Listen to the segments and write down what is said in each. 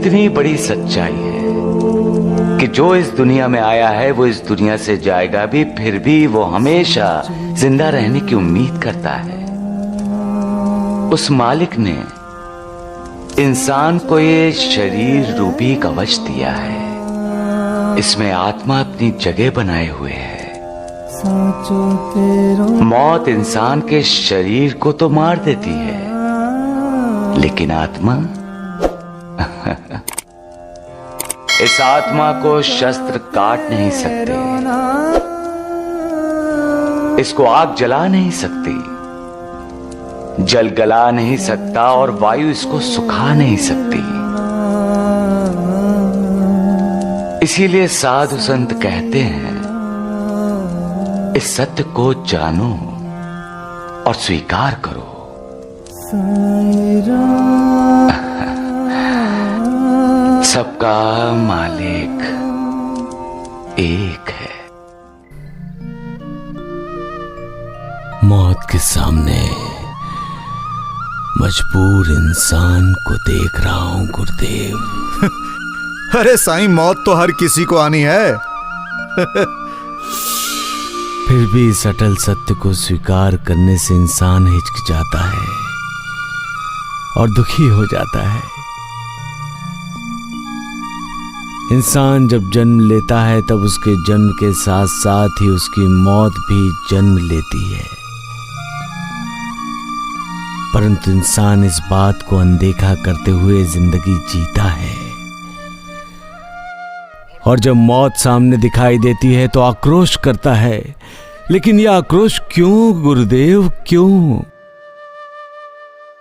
इतनी बड़ी सच्चाई है कि जो इस दुनिया में आया है वो इस दुनिया से जाएगा भी, फिर भी वो हमेशा जिंदा रहने की उम्मीद करता है। उस मालिक ने इंसान को ये शरीर रूपी कवच दिया है, इसमें आत्मा अपनी जगह बनाए हुए है। मौत इंसान के शरीर को तो मार देती है, लेकिन आत्मा इस आत्मा को शस्त्र काट नहीं सकते, इसको आग जला नहीं सकती, जल गला नहीं सकता और वायु इसको सुखा नहीं सकती। इसीलिए साधु संत कहते हैं, इस सत्य को जानो और स्वीकार करो। सबका मालिक एक है। मौत के सामने मजबूर इंसान को देख रहा हूं गुरुदेव। अरे साईं, मौत तो हर किसी को आनी है। फिर भी इस अटल सत्य को स्वीकार करने से इंसान हिचकिचाता है और दुखी हो जाता है। इंसान जब जन्म लेता है तब उसके जन्म के साथ साथ ही उसकी मौत भी जन्म लेती है, परंतु इंसान इस बात को अनदेखा करते हुए जिंदगी जीता है। और जब मौत सामने दिखाई देती है तो आक्रोश करता है। लेकिन यह आक्रोश क्यों गुरुदेव, क्यों?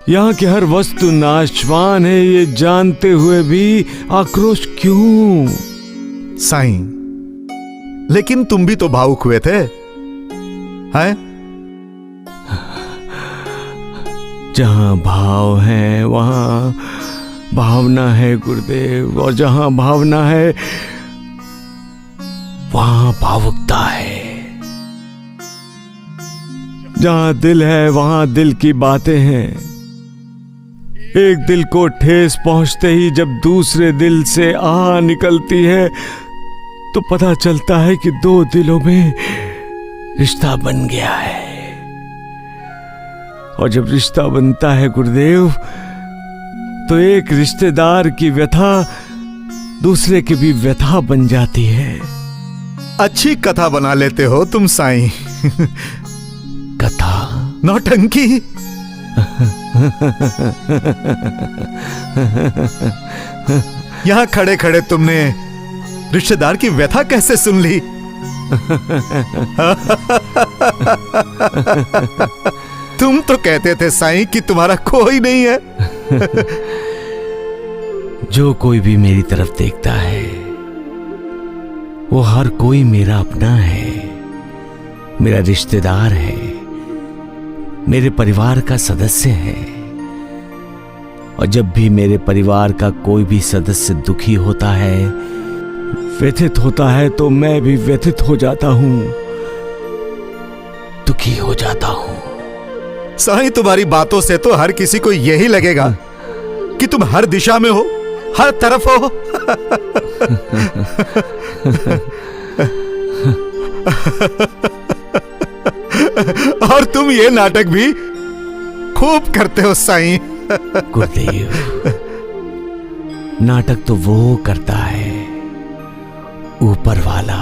यहां की हर वस्तु नाशवान है, ये जानते हुए भी आक्रोश क्यों? साईं, लेकिन तुम भी तो भावुक हुए थे, हैं? जहां भाव है वहां भावना है गुरुदेव, और जहां भावना है वहां भावुकता है। जहां दिल है वहां दिल की बातें हैं। एक दिल को ठेस पहुंचते ही जब दूसरे दिल से आह निकलती है तो पता चलता है कि दो दिलों में रिश्ता बन गया है। और जब रिश्ता बनता है गुरुदेव तो एक रिश्तेदार की व्यथा दूसरे की भी व्यथा बन जाती है। अच्छी कथा बना लेते हो तुम साईं। कथा? नौटंकी। यहां खड़े खड़े तुमने रिश्तेदार की व्यथा कैसे सुन ली? तुम तो कहते थे साईं कि तुम्हारा कोई नहीं है। जो कोई भी मेरी तरफ देखता है वो हर कोई मेरा अपना है, मेरा रिश्तेदार है, मेरे परिवार का सदस्य है। और जब भी मेरे परिवार का कोई भी सदस्य दुखी होता है, व्यथित होता है, तो मैं भी व्यथित हो जाता हूं, दुखी हो जाता हूं। साईं, तुम्हारी बातों से तो हर किसी को यही लगेगा कि तुम हर दिशा में हो, हर तरफ हो। और तुम ये नाटक भी खूब करते हो साईं। गुरुदेव, नाटक तो वो करता है, ऊपर वाला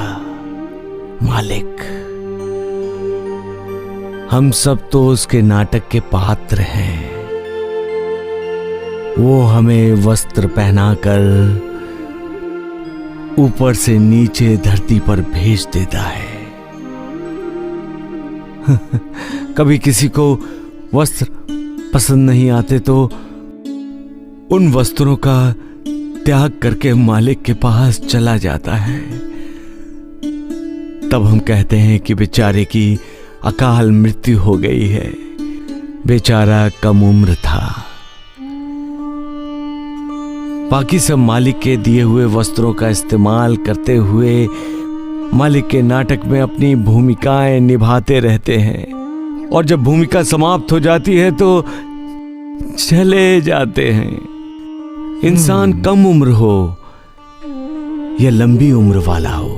मालिक। हम सब तो उसके नाटक के पात्र हैं। वो हमें वस्त्र पहनाकर ऊपर से नीचे धरती पर भेज देता है। कभी किसी को वस्त्र पसंद नहीं आते तो उन वस्त्रों का त्याग करके मालिक के पास चला जाता है। तब हम कहते हैं कि बेचारे की अकाल मृत्यु हो गई है, बेचारा कम उम्र था। बाकी सब मालिक के दिए हुए वस्त्रों का इस्तेमाल करते हुए मालिक के नाटक में अपनी भूमिकाएं निभाते रहते हैं, और जब भूमिका समाप्त हो जाती है तो चले जाते हैं। इंसान कम उम्र हो या लंबी उम्र वाला हो,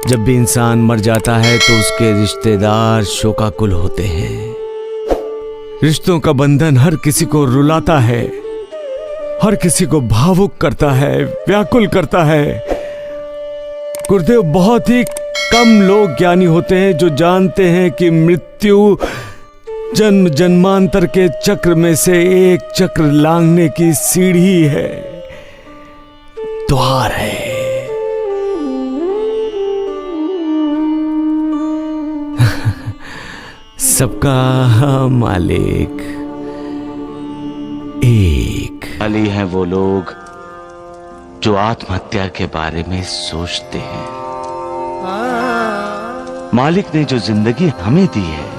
जब भी इंसान मर जाता है तो उसके रिश्तेदार शोकाकुल होते हैं। रिश्तों का बंधन हर किसी को रुलाता है, हर किसी को भावुक करता है, व्याकुल करता है। गुरुदेव, बहुत ही कम लोग ज्ञानी होते हैं जो जानते हैं कि मृत्यु जन्म जन्मांतर के चक्र में से एक चक्र लांघने की सीढ़ी है, द्वार है। सबका मालिक एक। खाली हैं वो लोग जो आत्महत्या के बारे में सोचते हैं। मालिक ने जो जिंदगी हमें दी है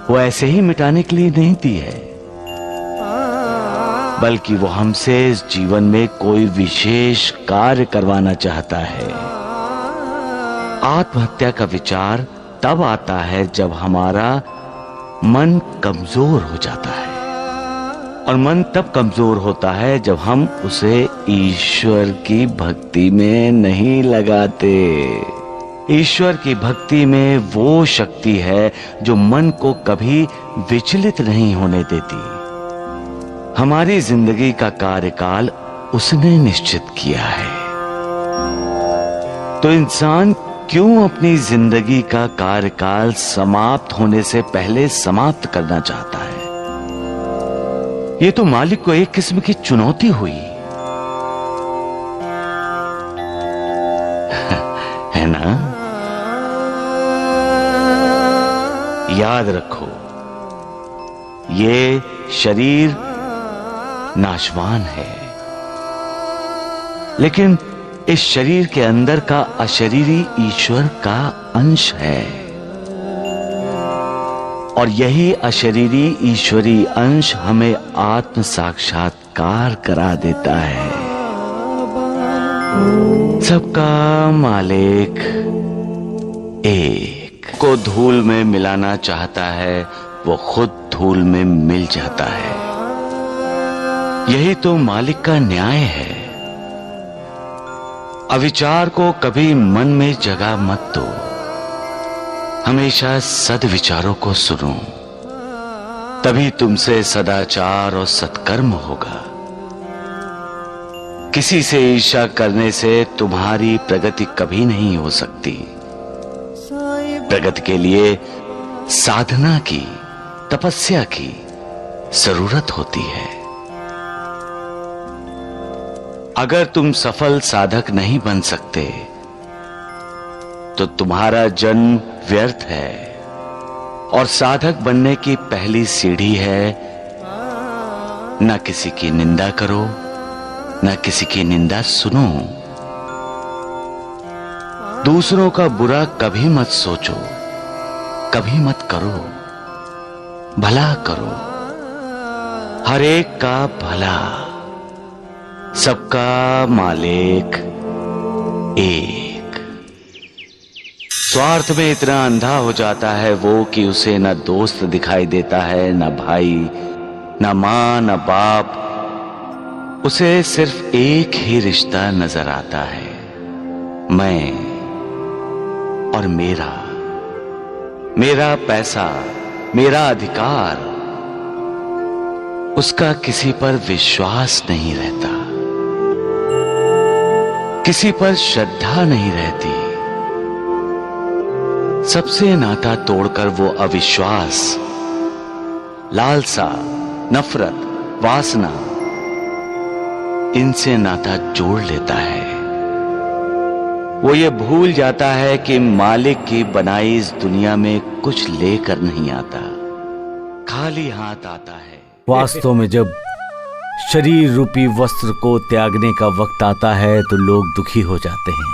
वो ऐसे ही मिटाने के लिए नहीं दी है, बल्कि वो हमसे इस जीवन में कोई विशेष कार्य करवाना चाहता है। आत्महत्या का विचार तब आता है जब हमारा मन कमजोर हो जाता है, और मन तब कमजोर होता है जब हम उसे ईश्वर की भक्ति में नहीं लगाते। ईश्वर की भक्ति में वो शक्ति है जो मन को कभी विचलित नहीं होने देती। हमारी जिंदगी का कार्यकाल उसने निश्चित किया है, तो इंसान क्यों अपनी जिंदगी का कार्यकाल समाप्त होने से पहले समाप्त करना चाहता है? ये तो मालिक को एक किस्म की चुनौती हुई, है ना? याद रखो, ये शरीर नाशवान है, लेकिन इस शरीर के अंदर का अशरीरी ईश्वर का अंश है, और यही अशरीरी ईश्वरी अंश हमें आत्म साक्षात्कार करा देता है। सबका मालिक एक। को धूल में मिलाना चाहता है, वो खुद धूल में मिल जाता है। यही तो मालिक का न्याय है। अविचार को कभी मन में जगह मत दो, हमेशा सद्विचारों को सुनो, तभी तुमसे सदाचार और सत्कर्म होगा। किसी से ईर्ष्या करने से तुम्हारी प्रगति कभी नहीं हो सकती। प्रगति के लिए साधना की, तपस्या की जरूरत होती है। अगर तुम सफल साधक नहीं बन सकते तो तुम्हारा जन्म व्यर्थ है, और साधक बनने की पहली सीढ़ी है न किसी की निंदा करो, न किसी की निंदा सुनो। दूसरों का बुरा कभी मत सोचो, कभी मत करो, भला करो, हर एक का भला। सबका मालिक एक। स्वार्थ में इतना अंधा हो जाता है वो कि उसे न दोस्त दिखाई देता है, न भाई, न मां, न बाप। उसे सिर्फ एक ही रिश्ता नजर आता है, मैं और मेरा। मेरा पैसा, मेरा अधिकार। उसका किसी पर विश्वास नहीं रहता, किसी पर श्रद्धा नहीं रहती। सबसे नाता तोड़कर वो अविश्वास, लालसा, नफरत, वासना, इनसे नाता जोड़ लेता है। वो ये भूल जाता है कि मालिक की बनाई इस दुनिया में कुछ लेकर नहीं आता, खाली हाथ आता है। वास्तव में जब शरीर रूपी वस्त्र को त्यागने का वक्त आता है तो लोग दुखी हो जाते हैं।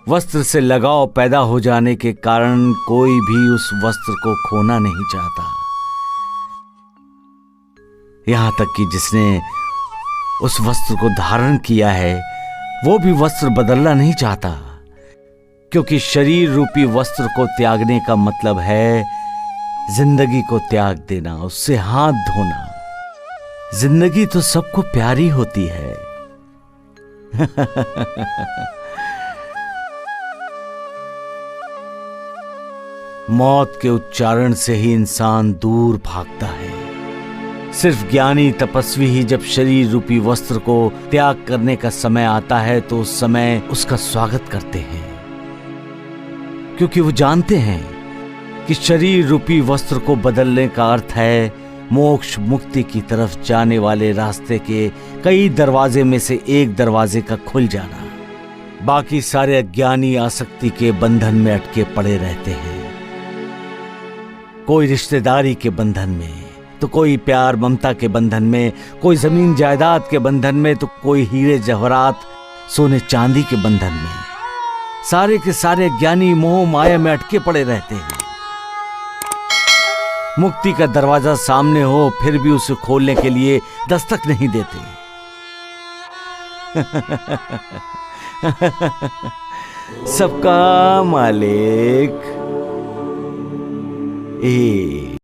वस्त्र से लगाव पैदा हो जाने के कारण कोई भी उस वस्त्र को खोना नहीं चाहता। यहां तक कि जिसने उस वस्त्र को धारण किया है वो भी वस्त्र बदलना नहीं चाहता, क्योंकि शरीर रूपी वस्त्र को त्यागने का मतलब है जिंदगी को त्याग देना, उससे हाथ धोना। जिंदगी तो सबको प्यारी होती है। मौत के उच्चारण से ही इंसान दूर भागता है। सिर्फ ज्ञानी तपस्वी ही जब शरीर रूपी वस्त्र को त्याग करने का समय आता है तो उस समय उसका स्वागत करते हैं, क्योंकि वो जानते हैं कि शरीर रूपी वस्त्र को बदलने का अर्थ है मोक्ष मुक्ति की तरफ जाने वाले रास्ते के कई दरवाजे में से एक दरवाजे का खुल जाना। बाकी सारे अज्ञानी आसक्ति के बंधन में अटके पड़े रहते हैं, कोई रिश्तेदारी के बंधन में, तो कोई प्यार ममता के बंधन में, कोई जमीन जायदाद के बंधन में, तो कोई हीरे जवाहरात सोने चांदी के बंधन में। सारे के सारे ज्ञानी मोह माया में अटके पड़े रहते हैं। मुक्ति का दरवाजा सामने हो फिर भी उसे खोलने के लिए दस्तक नहीं देते। सबका मालिक एक।